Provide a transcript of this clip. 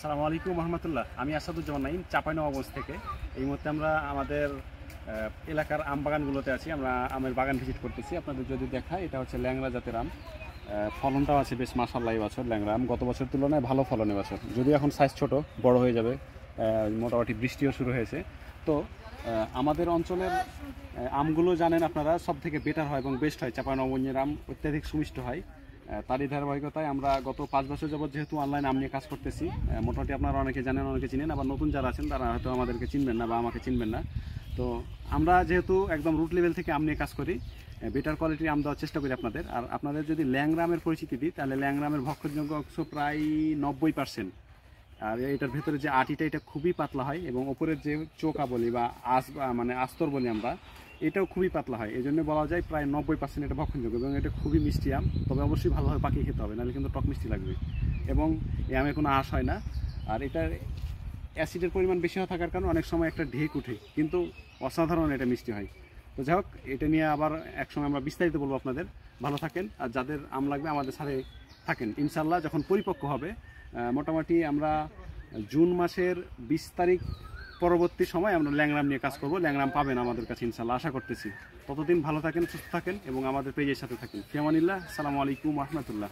আসসালামু আলাইকুম রহমতুল্লাহ। আমি আসাদুজ্জামান নাইম, চাঁপাইনবাবগঞ্জ থেকে। এই মুহূর্তে আমরা আমাদের এলাকার আম বাগানগুলোতে আছি। আমরা আমের বাগান ভিজিট করতেছি। আপনাদের যদি দেখায়, এটা হচ্ছে ল্যাংড়া জাতের আম। ফলনটাও আছে বেশ, মাশাআল্লাহ। এই বছর ল্যাংড়া আম গত বছর তুলনায় ভালো ফলন এবছর, যদিও এখন সাইজ ছোট, বড় হয়ে যাবে। মোটামুটি বৃষ্টিও শুরু হয়েছে। তো আমাদের অঞ্চলের আমগুলো জানেন আপনারা, সব থেকে বেটার হয় এবং বেস্ট হয়। চাঁপাইনবাবগঞ্জের আম অত্যাধিক সুমিষ্ট হয়। তারই ধারাবাহিকতায় আমরা গত 5 বছর যাবৎ যেহেতু অনলাইন আম নিয়ে কাজ করতেছি, মোটামুটি আপনারা অনেকে জানেন, অনেকে চিনেন, আবার নতুন যারা আছেন তারা হয়তো আমাদেরকে চিনবেন না বা আমাকে চিনবেন না। তো আমরা যেহেতু একদম রুট লেভেল থেকে আম নিয়ে কাজ করি, বেটার কোয়ালিটির আম দেওয়ার চেষ্টা করি আপনাদের। আর আপনাদের যদি ল্যাংড়া আমের পরিচিতি দিই, তাহলে ল্যাংড়া আমের ভক্ষণযোগ্য অংশ প্রায় 90%। আর এটার ভেতরে যে আটিটা, এটা খুবই পাতলা হয়, এবং ওপরের যে চোকা বলি বা মানে আস্তর বলি আমরা, এটাও খুবই পাতলা হয়। এই জন্য বলা যায় প্রায় 90% এটা ভক্ষণযোগ্য, এবং এটা খুবই মিষ্টি আম। তবে অবশ্যই ভালোভাবে পাকিয়ে খেতে হবে, নাহলে কিন্তু টক মিষ্টি লাগবে, এবং এই আমে কোনো আঁশ হয় না। আর এটার অ্যাসিডের পরিমাণ বেশি হওয়া থাকার কারণে অনেক সময় একটা ঢেক উঠে, কিন্তু অসাধারণ এটা মিষ্টি হয়। তো যাই হোক, এটা নিয়ে আবার একসময় আমরা বিস্তারিত বলবো আপনাদের। ভালো থাকেন, আর যাদের আম লাগবে আমাদের সাথে থাকেন। ইনশাল্লাহ যখন পরিপক্ক হবে, মোটামুটি আমরা জুন মাসের 20 তারিখ পরবর্তী সময় আমরা ল্যাংড়াম নিয়ে কাজ করবো। ল্যাংড়াম পাবেন আমাদের কাছে ইনশাল্লাহ, আশা করতেছি। ততদিন ভালো থাকেন, সুস্থ থাকেন, এবং আমাদের পেজের সাথে থাকেন। ফি আমানিল্লাহ। আসসালামু আলাইকুম রহমতুল্লাহ।